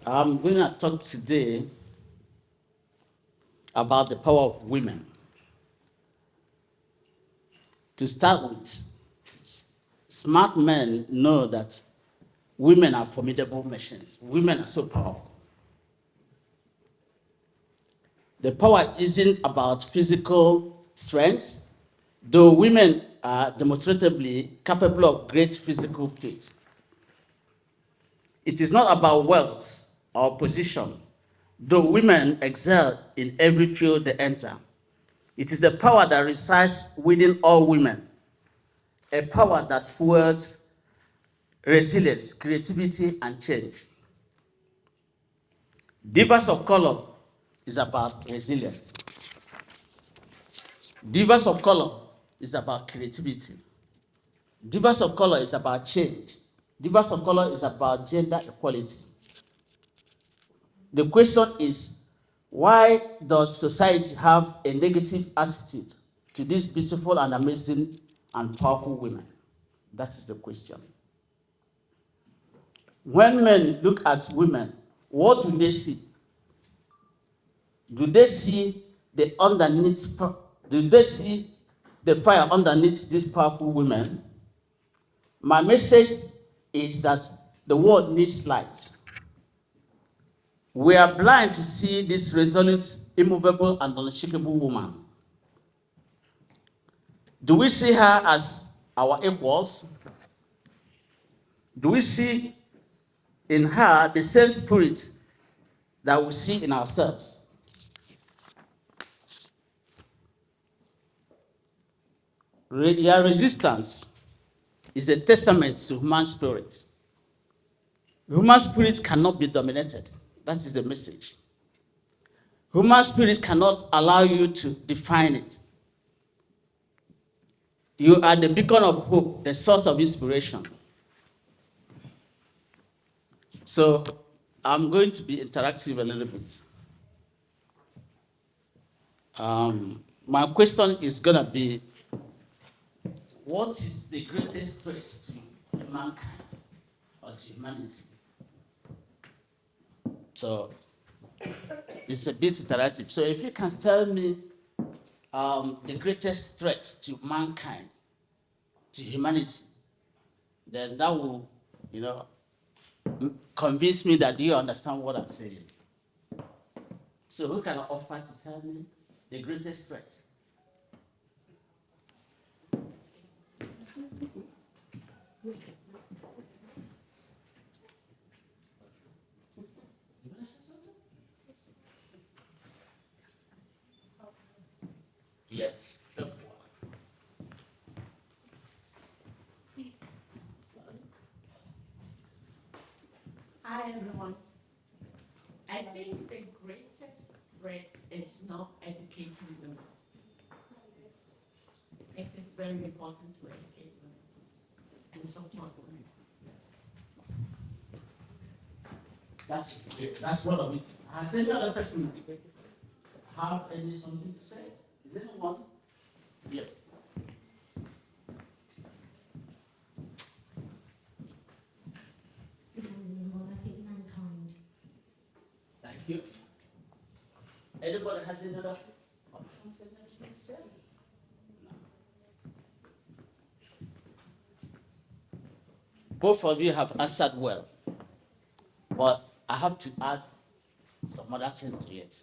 I'm going to talk today about the power of women. To start with, smart men know that women are formidable machines. Women are so powerful. The power isn't about physical strength, though women are demonstrably capable of great physical feats. It is not about wealth or position, though women excel in every field they enter. It is the power that resides within all women, a power that fuels resilience, creativity, and change. Divas of Color is about resilience. Divas of Color is about creativity. Divas of Color is about change. Divas of Color is about gender equality. The question is, why does society have a negative attitude to these beautiful and amazing and powerful women? That is the question. When men look at women, what do they see? Do they see the underneath? Do they see the fire underneath these powerful women? My message is that the world needs light. We are blind to see this resolute, immovable, and unshakable woman. Do we see her as our equals? Do we see in her the same spirit that we see in ourselves? Their resistance is a testament to human spirit. Human spirit cannot be dominated. That is the message. Human spirit cannot allow you to define it. You are the beacon of hope, the source of inspiration. So I'm going to be interactive a little bit. My question is going to be, what is the greatest threat to mankind or to humanity? So it's a bit interactive. So if you can tell me the greatest threat to mankind, to humanity, then that will, convince me that you understand what I'm saying. So who can offer to tell me the greatest threat? Yes. Hi, everyone. I think the greatest threat is not educating women. It is very important to educate women and support women. That's one of it. Has any other person have something to say? Is anyone? Yeah. Mankind. Thank you. Anybody has any other options to say? Both of you have answered well, but I have to add some other thing to it.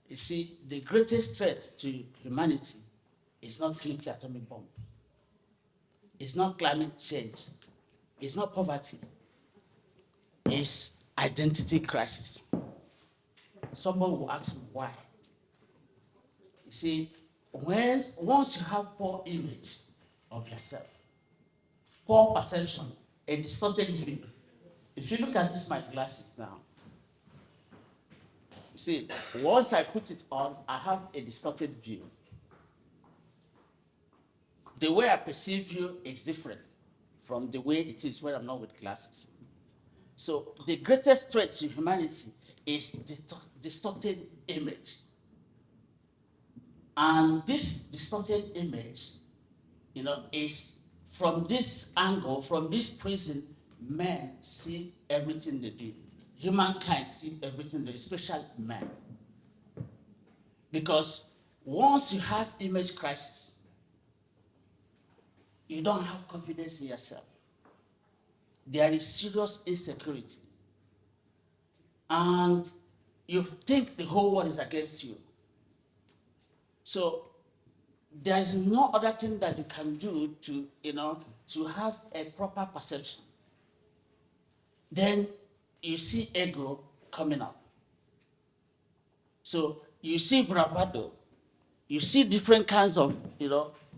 You see, the greatest threat to humanity is not nuclear atomic bomb. It's not climate change. It's not poverty. It's identity crisis. Someone will ask me why. You see, once you have poor image of yourself, poor perception, a distorted view. If you look at this, my glasses now, you see, once I put it on, I have a distorted view. The way I perceive you is different from the way it is when I'm not with glasses. So the greatest threat to humanity is distorted image. And this distorted image, is from this angle, from this prison, men see everything they do. humankind see everything, especially men. Because once you have image crisis, you don't have confidence in yourself. There is serious insecurity. And you think the whole world is against you. So there is no other thing that you can do to have a proper perception. Then you see ego coming up. So you see bravado, you see different kinds of,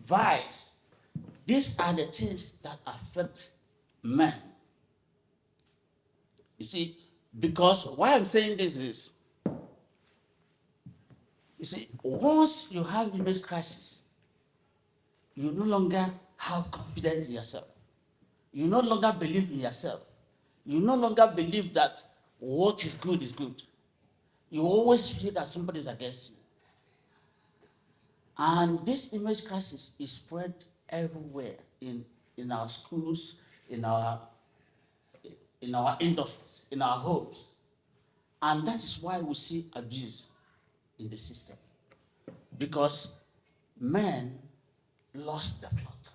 vibes. These are the things that affect men. You see, because why I'm saying this is, you see, once you have image crisis, you no longer have confidence in yourself. You no longer believe in yourself. You no longer believe that what is good is good. You always feel that somebody is against you. And this image crisis is spread everywhere in our schools, in our industries, in our homes. And that is why we see abuse in the system. Because men lost the plot.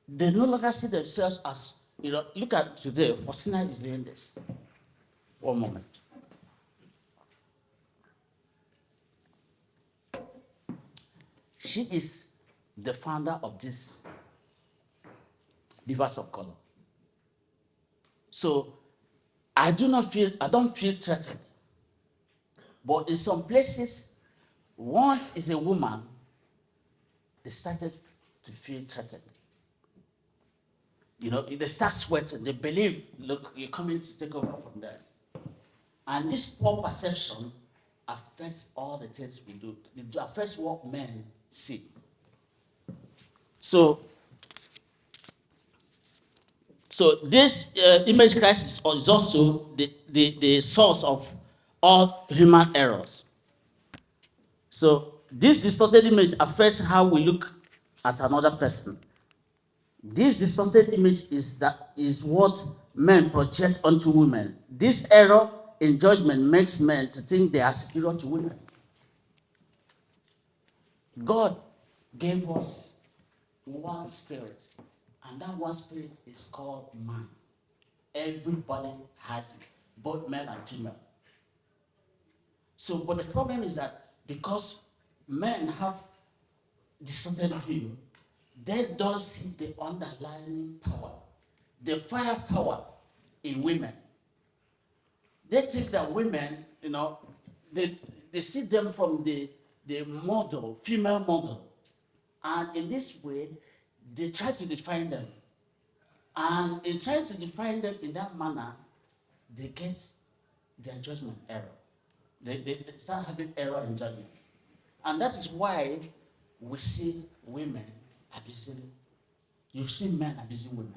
They no longer see themselves as, look at today, Faustina is doing this. One moment. She is the founder of this Divas of Colour. So I don't feel threatened. But in some places, once it's a woman, they started to feel threatened. They start sweating. They believe, look, you're coming to take over from them. And this poor perception affects all the things we do. It affects what men see. So this image crisis is also the source of all human errors. So this distorted image affects how we look at another person. This distorted image is what men project onto women. This error in judgment makes men to think they are superior to women. God gave us one spirit, and that one spirit is called man. Everybody has it, both male and female. So, but the problem is that because men have distorted view, they don't see the underlying power, the firepower in women. They think that women, they see them from the model, female model. And in this way, they try to define them. And in trying to define them in that manner, they get their judgment error. They start having error in judgment. And that is why we see women abusing. You see men abusing women.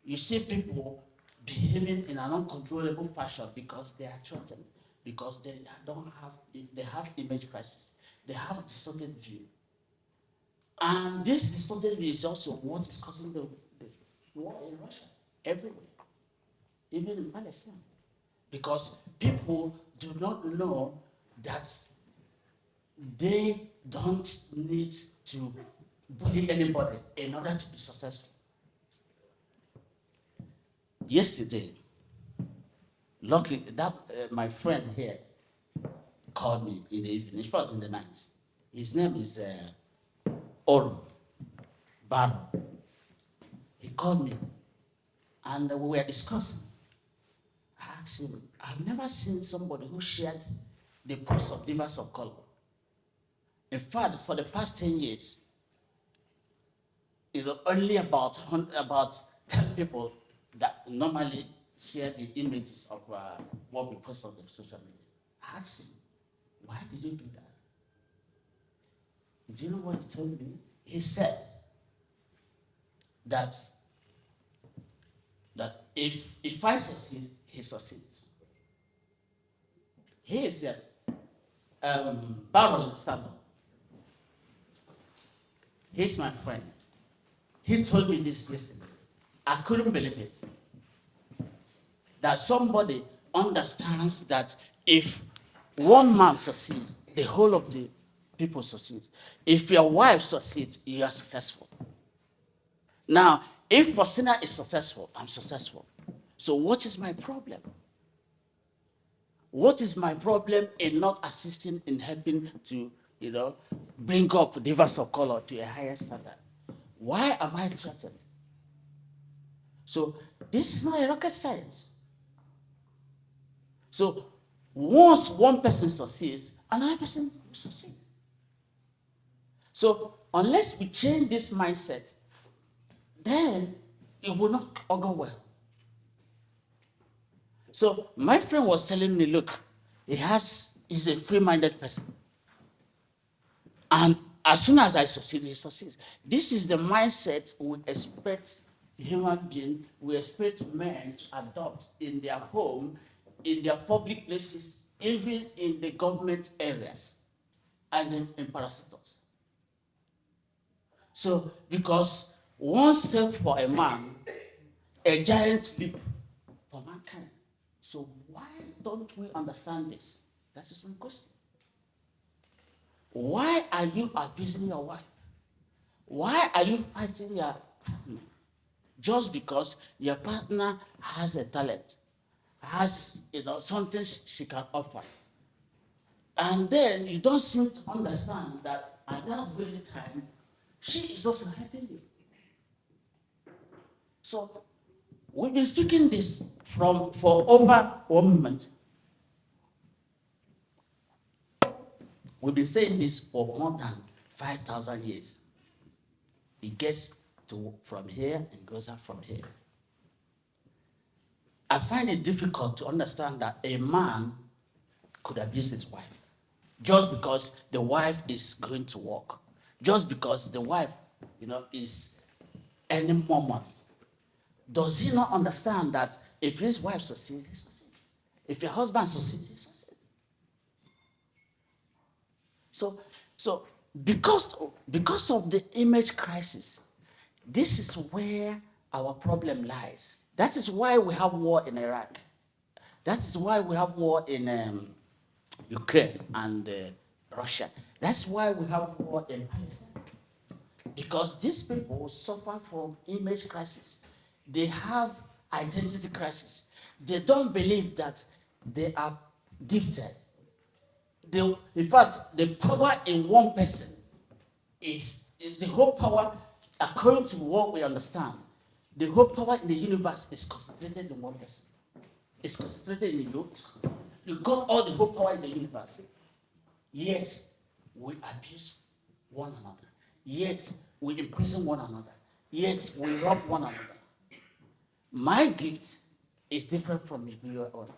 You see people behaving in an uncontrollable fashion because they are threatened, because they have image crisis, they have distorted view. And this distorted view is also what is causing the war in Russia, everywhere, even in Palestine. Because people do not know that they don't need to bully anybody in order to be successful. Yesterday, lucky that my friend here called me in the evening, in fact in the night. His name is Oru Baro. He called me and we were discussing. I asked him, I've never seen somebody who shared the post of Divas of Colour. In fact, for the past 10 years, only about 10 people that normally share the images of what we post on the social media. I asked him, why did you do that? Do you know what he told me? He said that if I succeed, he succeeds. He is a Baron Stanley. He's my friend. He told me this yesterday. I couldn't believe it. that somebody understands that if one man succeeds, the whole of the people succeed. If your wife succeeds, you are successful. Now, if Faustina is successful, I'm successful. So what is my problem? What is my problem in not assisting in helping to, bring up Divas of Colour to a higher standard? Why am I threatened? So this is not a rocket science. So once one person succeeds, another person will succeed. So unless we change this mindset, then it will not go well. So my friend was telling me, look, he's a free-minded person. And as soon as I succeed, he succeeds. This is the mindset we expect human beings, we expect men to adopt in their home, in their public places, even in the government areas, and in parasitos. So, because one step for a man, a giant leap for mankind. So why don't we understand this? That is my question. Why are you abusing your wife? Why are you fighting your partner? Just because your partner has a talent, has something she can offer. And then you don't seem to understand that at that very time, she is also helping you. So we've been speaking this for over 1 month. We've been saying this for more than 5,000 years. It gets from here and goes out from here. I find it difficult to understand that a man could abuse his wife just because the wife is going to work, just because the wife, is earning more money. Does he not understand that if his wife succeeds, he succeeds? If your husband succeeds, he succeeds? So because of the image crisis, this is where our problem lies. That is why we have war in Iraq. That is why we have war in Ukraine and Russia. That's why we have war in Palestine. Because these people suffer from image crisis. They have identity crisis. They don't believe that they are gifted. In fact, the power in one person is the whole power, according to what we understand, the whole power in the universe is concentrated in one person. It's concentrated in you. You got all the whole power in the universe. Yet we abuse one another. Yet we imprison one another. Yet we rob one another. My gift is different from your own.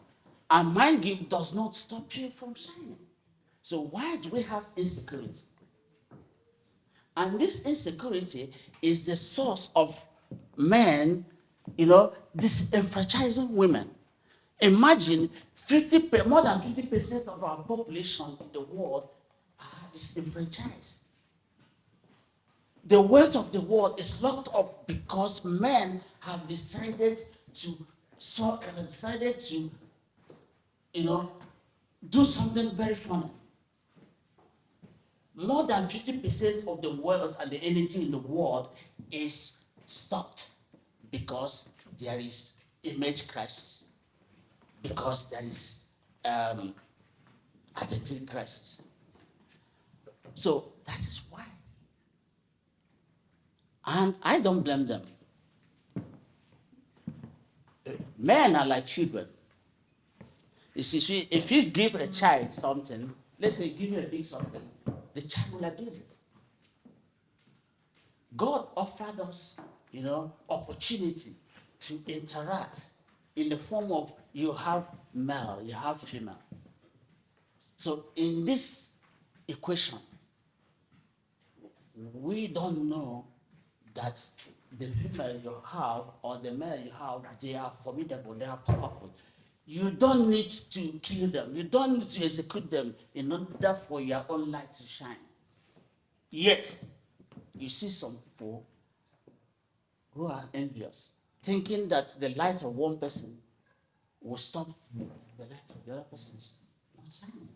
And my gift does not stop you from shining. So why do we have insecurity? And this insecurity is the source of men, disenfranchising women. Imagine more than 50% of our population in the world are disenfranchised. The wealth of the world is locked up because men have decided to do something very funny. More than 50% of the wealth and the energy in the world is stopped because there is image crisis, because there is identity crisis. So that is why. And I don't blame them. Men are like children. You see, if you give a child something, let's say give you a big something, the child will abuse it. God offered us, opportunity to interact in the form of you have male, you have female. So in this equation, we don't know that the female you have or the male you have, they are formidable, they are powerful. You don't need to kill them. You don't need to execute them in order for your own light to shine. Yet, you see some people who are envious, thinking that the light of one person will stop the light of the other person not shining.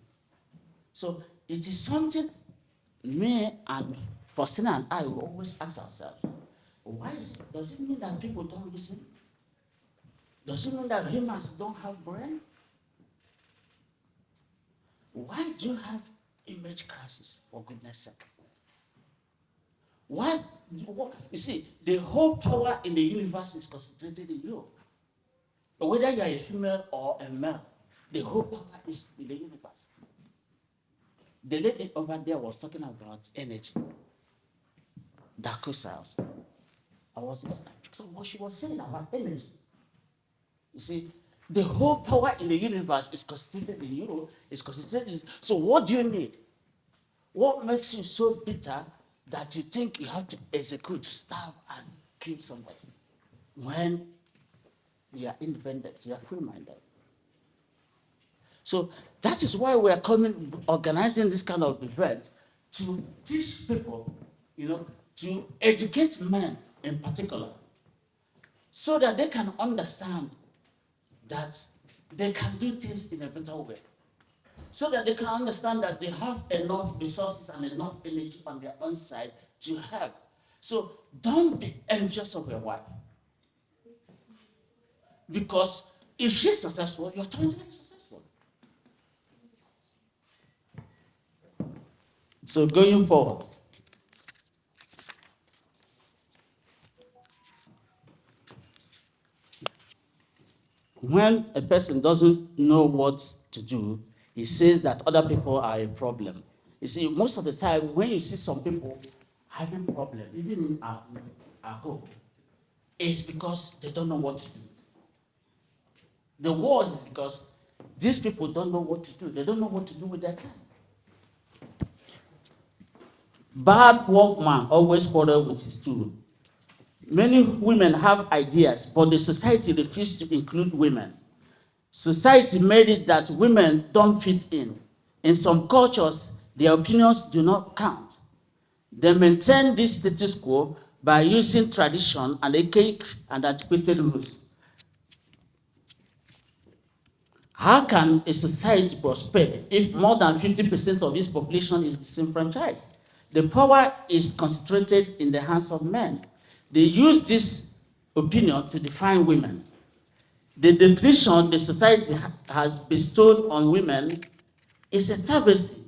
So it is something me and Faustina and I will always ask ourselves, does it mean that people don't listen? Does it mean that humans don't have brain? Why do you have image crisis, for goodness sake? Why? You see, the whole power in the universe is concentrated in you. Whether you are a female or a male, the whole power is in the universe. The lady over there was talking about energy, dark crystals. I was so what she was saying about energy. You see, the whole power in the universe is concentrated in you, is concentrated in. So what do you need? What makes you so bitter that you think you have to execute, stab, and kill somebody when you are independent, you are free-minded? So that is why we are organizing this kind of event to teach people, to educate men in particular, so that they can understand that they can do things in a better way, so that they can understand that they have enough resources and enough energy on their own side to help. So don't be envious of your wife, because if she's successful, you're trying to be successful. So going forward, when a person doesn't know what to do, he says that other people are a problem. You see, most of the time, when you see some people having problems, even at home, it's because they don't know what to do. The worst is because these people don't know what to do. They don't know what to do with their time. Bad workman always quarrel with his tool. Many women have ideas, but the society refuses to include women. Society made it that women don't fit in. In some cultures, their opinions do not count. They maintain this status quo by using tradition and archaic and antiquated rules. How can a society prosper if more than 50% of its population is disenfranchised? The power is concentrated in the hands of men. They use this opinion to define women. The definition the society has bestowed on women is a travesty.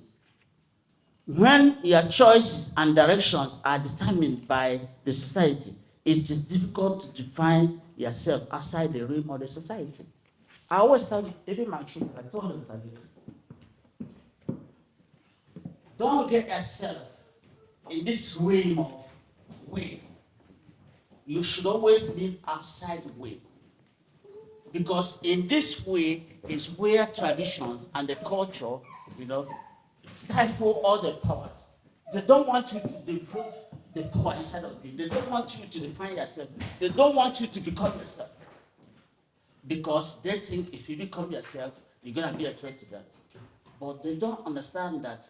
When your choices and directions are determined by the society, it is difficult to define yourself outside the realm of the society. I always tell even my children, I tell them that don't get yourself in this realm of way. You should always live outside the way. Because in this way is where traditions and the culture, stifle all the powers. They don't want you to develop the power inside of you. They don't want you to define yourself. They don't want you to become yourself. Because they think if you become yourself, you're going to be a threat to them. But they don't understand that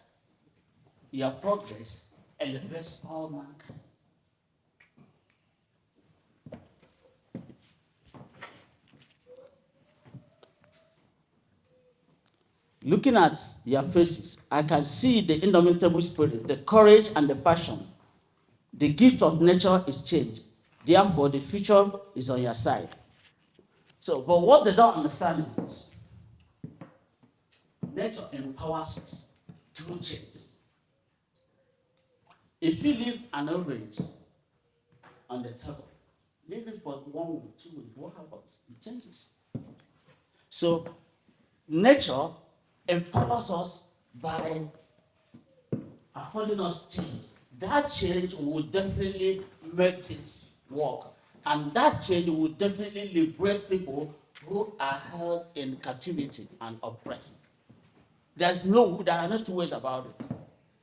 your progress elevates all mankind. Looking at their faces, I can see the indomitable spirit, the courage and the passion. The gift of nature is change. Therefore, the future is on your side. So, but what they don't understand is this. Nature empowers us through change. If you leave an orange on the table, leave it for 1 week, 2 weeks, what happens? It changes. So, nature empowers us by affording us change. That change will definitely make things work. And that change will definitely liberate people who are held in captivity and oppressed. There are no two ways about it.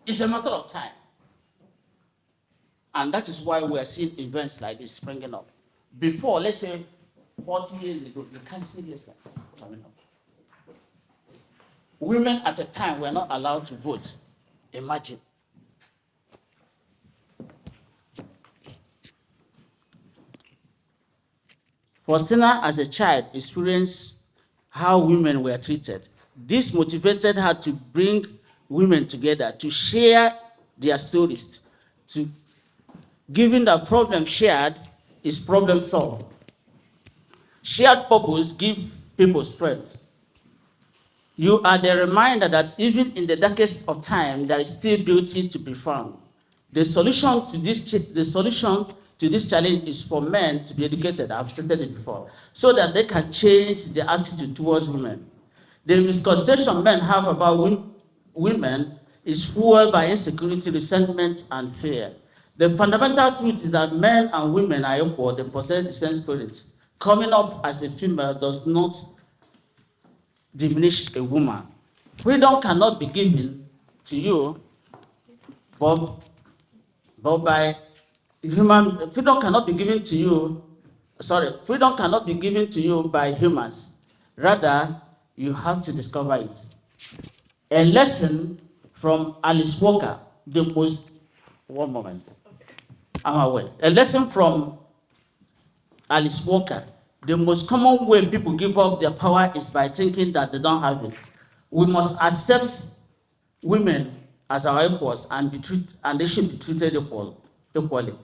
It's a matter of time. And that is why we are seeing events like this springing up. Before, let's say 40 years ago, you can't see these things coming up. Women at the time were not allowed to vote. Imagine. Faustina, as a child, experienced how women were treated. This motivated her to bring women together to share their stories, to given that problem shared is problem solved. Shared purpose gives people strength. You are the reminder that even in the darkest of time, there is still beauty to be found. The solution to this challenge is for men to be educated. I've stated it before, so that they can change their attitude towards women. The misconception men have about women is fueled by insecurity, resentment, and fear. The fundamental truth is that men and women are equal. They possess the same spirit. Coming up as a female does not diminish a woman. Freedom cannot be given to you, but by human. Freedom cannot be given to you. Sorry, freedom cannot be given to you by humans. Rather, you have to discover it. A lesson from Alice Walker, the most. One moment. I'm aware. A lesson from Alice Walker. The most common way people give up their power is by thinking that they don't have it. We must accept women as our equals and they should be treated equally.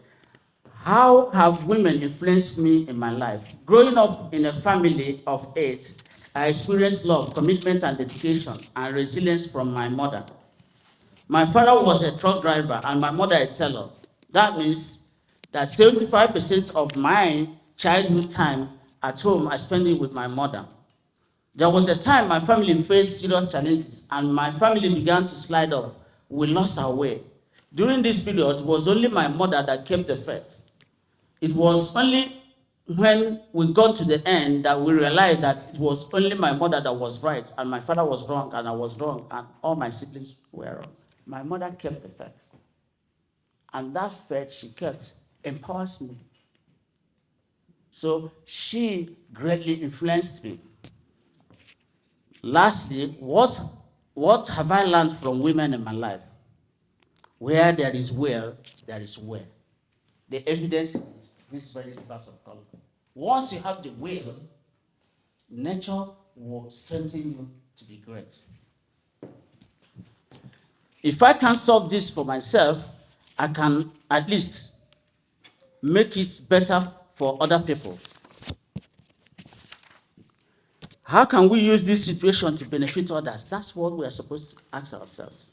How have women influenced me in my life? Growing up in a family of 8, I experienced love, commitment, and dedication, and resilience from my mother. My father was a truck driver and my mother a teller. That means that 75% of my childhood time at home I spent it with my mother. There was a time my family faced serious challenges and my family began to slide off. We lost our way. During this period, it was only my mother that kept the faith. It was only when we got to the end that we realized that it was only my mother that was right and my father was wrong and I was wrong and all my siblings were wrong. My mother kept the faith. And that faith she kept empowers me. So she greatly influenced me. Lastly, what have I learned from women in my life? Where there is will, there is way. The evidence is this very Divas of Colour. Once you have the will, nature will strengthen you to be great. If I can't solve this for myself, I can at least make it better for other people. How can we use this situation to benefit others? That's what we are supposed to ask ourselves.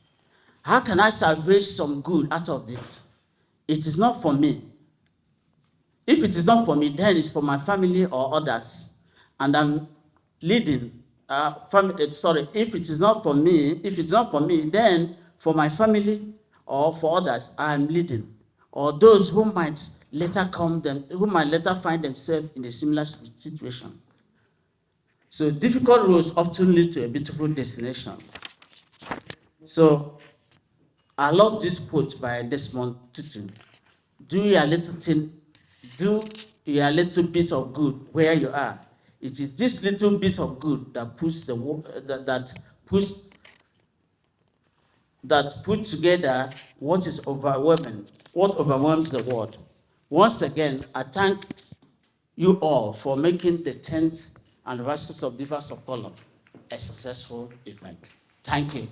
How can I salvage some good out of this? It is not for me. If it is not for me, then it's for my family or others. And I'm leading. If it's not for me, then for my family or for others, I'm leading. Or those who might later find themselves in a similar situation. So difficult roads often lead to a beautiful destination. So I love this quote by Desmond Tutu. Do your little bit of good where you are. It is this little bit of good that puts together what overwhelms the world. Once again, I thank you all for making the 10th anniversary of Divas of Colour a successful event. Thank you.